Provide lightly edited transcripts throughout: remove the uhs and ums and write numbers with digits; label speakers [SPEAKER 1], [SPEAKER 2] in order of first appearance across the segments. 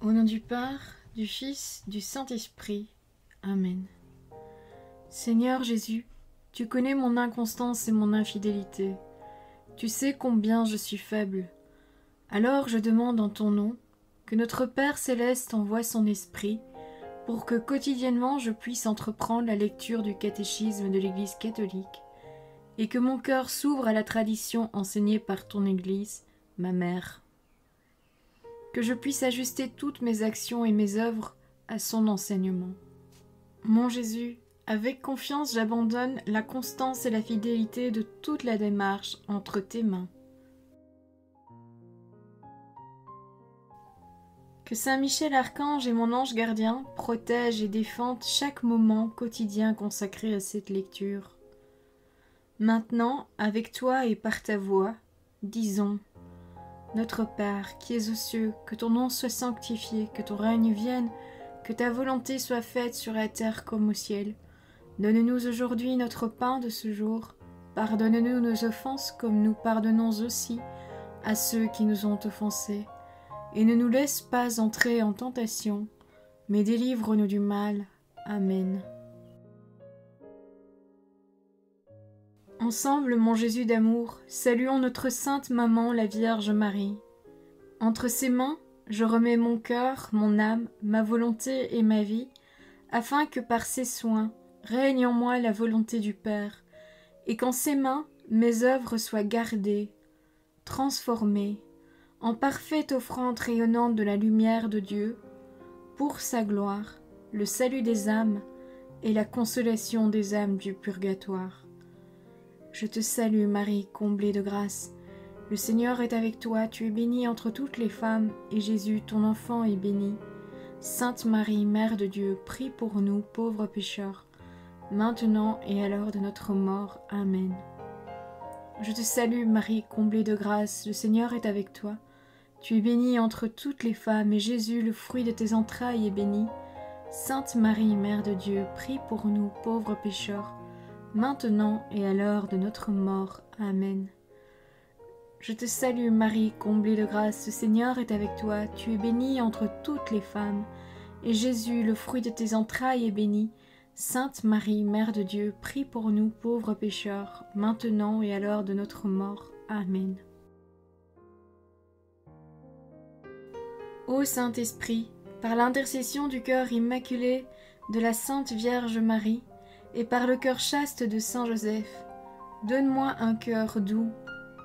[SPEAKER 1] Au nom du Père, du Fils, du Saint-Esprit. Amen. Seigneur Jésus, tu connais mon inconstance et mon infidélité. Tu sais combien je suis faible. Alors je demande en ton nom que notre Père céleste envoie son Esprit pour que quotidiennement je puisse entreprendre la lecture du catéchisme de l'Église catholique et que mon cœur s'ouvre à la tradition enseignée par ton Église, ma mère. Que je puisse ajuster toutes mes actions et mes œuvres à son enseignement. Mon Jésus, avec confiance j'abandonne la constance et la fidélité de toute la démarche entre tes mains. Que Saint Michel Archange et mon ange gardien protègent et défendent chaque moment quotidien consacré à cette lecture. Maintenant, avec toi et par ta voix, disons: Notre Père, qui es aux cieux, que ton nom soit sanctifié, que ton règne vienne, que ta volonté soit faite sur la terre comme au ciel. Donne-nous aujourd'hui notre pain de ce jour. Pardonne-nous nos offenses comme nous pardonnons aussi à ceux qui nous ont offensés. Et ne nous laisse pas entrer en tentation, mais délivre-nous du mal. Amen. Ensemble, mon Jésus d'amour, saluons notre sainte maman, la Vierge Marie. Entre ses mains, je remets mon cœur, mon âme, ma volonté et ma vie, afin que par ses soins règne en moi la volonté du Père, et qu'en ses mains mes œuvres soient gardées, transformées, en parfaite offrande rayonnante de la lumière de Dieu, pour sa gloire, le salut des âmes et la consolation des âmes du purgatoire. Je te salue Marie, comblée de grâce. Le Seigneur est avec toi, tu es bénie entre toutes les femmes, et Jésus, ton enfant, est béni. Sainte Marie, Mère de Dieu, prie pour nous, pauvres pécheurs, maintenant et à l'heure de notre mort. Amen. Je te salue Marie, comblée de grâce, le Seigneur est avec toi. Tu es bénie entre toutes les femmes, et Jésus, le fruit de tes entrailles, est béni. Sainte Marie, Mère de Dieu, prie pour nous, pauvres pécheurs, maintenant et à l'heure de notre mort. Amen. Je te salue Marie, comblée de grâce, le Seigneur est avec toi, tu es bénie entre toutes les femmes, et Jésus, le fruit de tes entrailles, est béni. Sainte Marie, Mère de Dieu, prie pour nous pauvres pécheurs, maintenant et à l'heure de notre mort. Amen. Ô Saint-Esprit, par l'intercession du cœur immaculé de la Sainte Vierge Marie, et par le cœur chaste de Saint Joseph, donne-moi un cœur doux,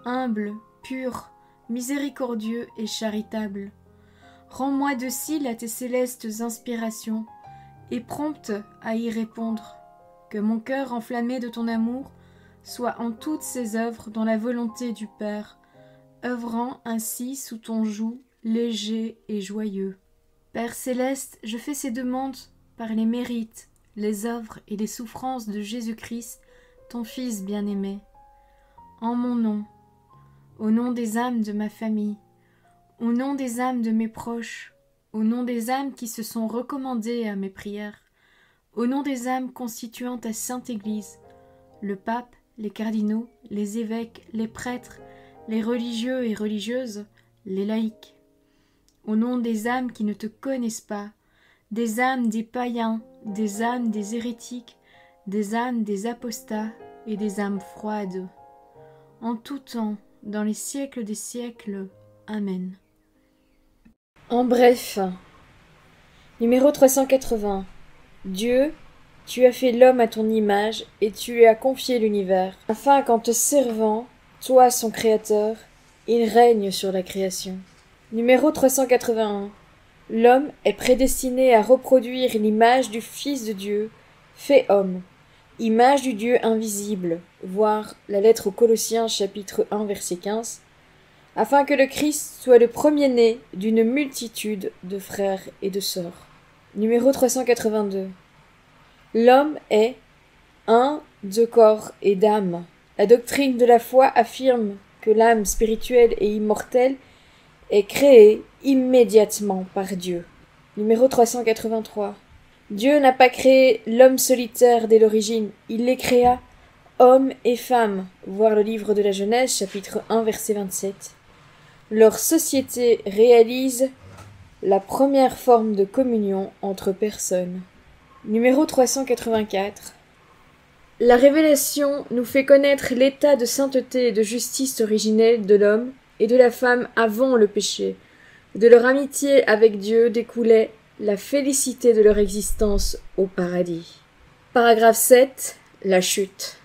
[SPEAKER 1] humble, pur, miséricordieux et charitable. Rends-moi docile à tes célestes inspirations, et prompte à y répondre. Que mon cœur enflammé de ton amour soit en toutes ses œuvres dans la volonté du Père, œuvrant ainsi sous ton joug léger et joyeux. Père céleste, je fais ces demandes par les mérites, les œuvres et les souffrances de Jésus-Christ, ton Fils bien-aimé. En mon nom, au nom des âmes de ma famille, au nom des âmes de mes proches, au nom des âmes qui se sont recommandées à mes prières, au nom des âmes constituant ta Sainte Église, le pape, les cardinaux, les évêques, les prêtres, les religieux et religieuses, les laïcs, au nom des âmes qui ne te connaissent pas, des âmes des païens, des âmes des hérétiques, des âmes des apostats et des âmes froides. En tout temps, dans les siècles des siècles. Amen. En bref, numéro 380. Dieu, tu as fait l'homme à ton image et tu lui as confié l'univers, afin qu'en te servant, toi son créateur, il règne sur la création. Numéro 381. L'homme est prédestiné à reproduire l'image du Fils de Dieu, fait homme, image du Dieu invisible, voir la lettre aux Colossiens chapitre 1 verset 15, afin que le Christ soit le premier-né d'une multitude de frères et de sœurs. Numéro 382. L'homme est un de corps et d'âme. La doctrine de la foi affirme que l'âme spirituelle et immortelle est créée immédiatement par Dieu. Numéro 383. Dieu n'a pas créé l'homme solitaire dès l'origine, il les créa, hommes et femmes, voir le livre de la Genèse, chapitre 1, verset 27. Leur société réalise La première forme de communion entre personnes. Numéro 384. La révélation nous fait connaître l'état de sainteté et de justice originelle de l'homme et de la femme avant le péché. De leur amitié avec Dieu découlait la félicité de leur existence au paradis. Paragraphe 7. La chute.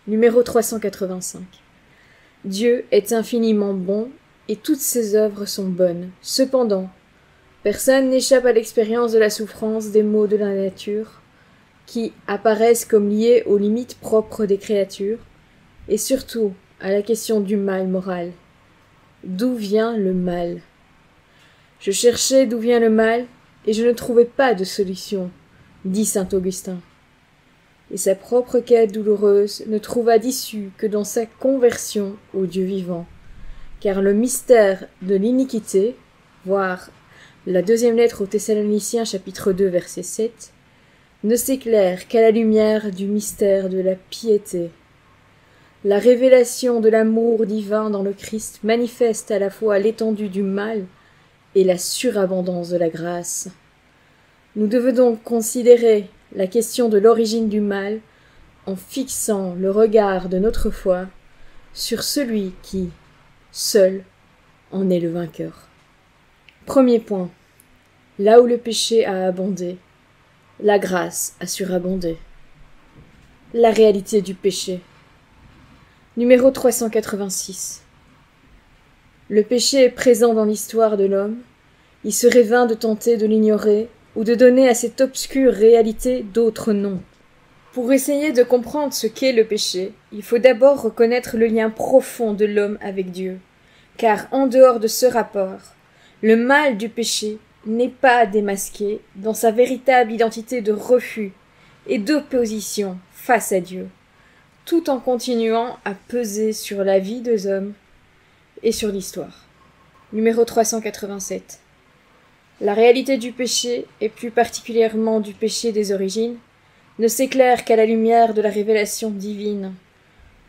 [SPEAKER 1] Numéro 385. Dieu est infiniment bon et toutes ses œuvres sont bonnes. Cependant, personne n'échappe à l'expérience de la souffrance des maux de la nature, qui apparaissent comme liés aux limites propres des créatures, et surtout à la question du mal moral. D'où vient le mal? Je cherchais d'où vient le mal, et je ne trouvais pas de solution, dit saint Augustin. Et sa propre quête douloureuse ne trouva d'issue que dans sa conversion au Dieu vivant, car le mystère de l'iniquité, voire la deuxième lettre aux Thessaloniciens chapitre 2 verset 7, ne s'éclaire qu'à la lumière du mystère de la piété. La révélation de l'amour divin dans le Christ manifeste à la fois l'étendue du mal et la surabondance de la grâce. Nous devons donc considérer la question de l'origine du mal en fixant le regard de notre foi sur celui qui, seul, en est le vainqueur. Premier point. Là où le péché a abondé, la grâce a surabondé. La réalité du péché. Numéro 386. Le péché est présent dans l'histoire de l'homme. Il serait vain de tenter de l'ignorer ou de donner à cette obscure réalité d'autres noms. Pour essayer de comprendre ce qu'est le péché, il faut d'abord reconnaître le lien profond de l'homme avec Dieu, car en dehors de ce rapport, le mal du péché n'est pas démasqué dans sa véritable identité de refus et d'opposition face à Dieu, tout en continuant à peser sur la vie des hommes et sur l'histoire. Numéro 387. La réalité du péché, et plus particulièrement du péché des origines, ne s'éclaire qu'à la lumière de la révélation divine.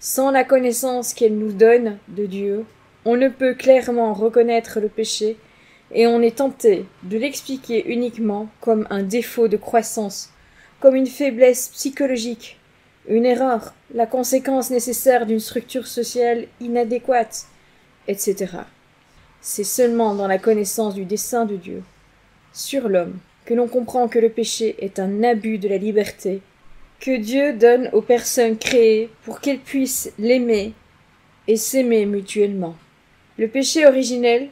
[SPEAKER 1] Sans la connaissance qu'elle nous donne de Dieu, on ne peut clairement reconnaître le péché et on est tenté de l'expliquer uniquement comme un défaut de croissance, comme une faiblesse psychologique, une erreur, la conséquence nécessaire d'une structure sociale inadéquate, etc. C'est seulement dans la connaissance du dessein de Dieu sur l'homme que l'on comprend que le péché est un abus de la liberté que Dieu donne aux personnes créées pour qu'elles puissent l'aimer et s'aimer mutuellement. Le péché originel,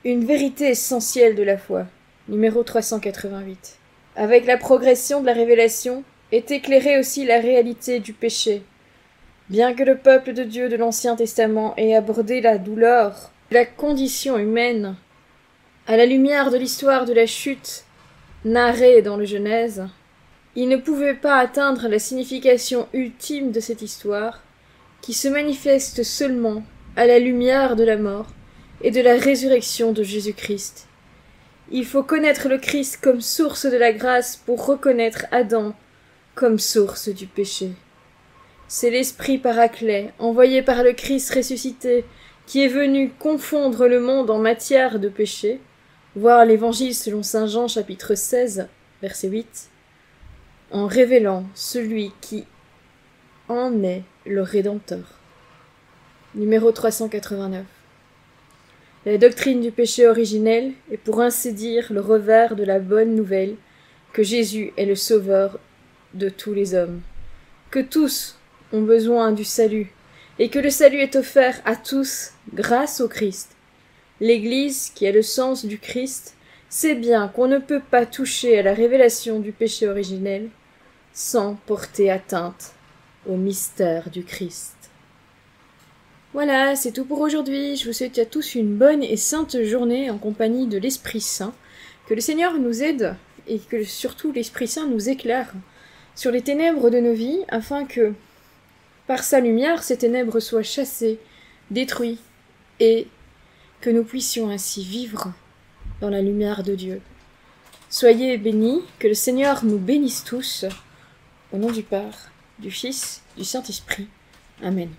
[SPEAKER 1] une vérité essentielle de la foi. Numéro 388. Avec la progression de la révélation est éclairée aussi la réalité du péché. Bien que le peuple de Dieu de l'Ancien Testament ait abordé la douleur de la condition humaine à la lumière de l'histoire de la chute narrée dans le Genèse, il ne pouvait pas atteindre la signification ultime de cette histoire, qui se manifeste seulement à la lumière de la mort et de la résurrection de Jésus-Christ. Il faut connaître le Christ comme source de la grâce pour reconnaître Adam comme source du péché. C'est l'Esprit Paraclet, envoyé par le Christ ressuscité, qui est venu confondre le monde en matière de péché, voir l'Évangile selon saint Jean chapitre 16, verset 8, en révélant celui qui en est le Rédempteur. Numéro 389. La doctrine du péché originel est pour ainsi dire le revers de la bonne nouvelle que Jésus est le sauveur de tous les hommes, que tous ont besoin du salut, et que le salut est offert à tous grâce au Christ. L'Église, qui a le sens du Christ, sait bien qu'on ne peut pas toucher à la révélation du péché originel sans porter atteinte au mystère du Christ. Voilà, c'est tout pour aujourd'hui. Je vous souhaite à tous une bonne et sainte journée en compagnie de l'Esprit Saint. Que le Seigneur nous aide et que surtout l'Esprit Saint nous éclaire sur les ténèbres de nos vies afin que, par sa lumière, ces ténèbres soient chassées, détruites et que nous puissions ainsi vivre dans la lumière de Dieu. Soyez bénis, que le Seigneur nous bénisse tous, au nom du Père, du Fils, du Saint-Esprit. Amen.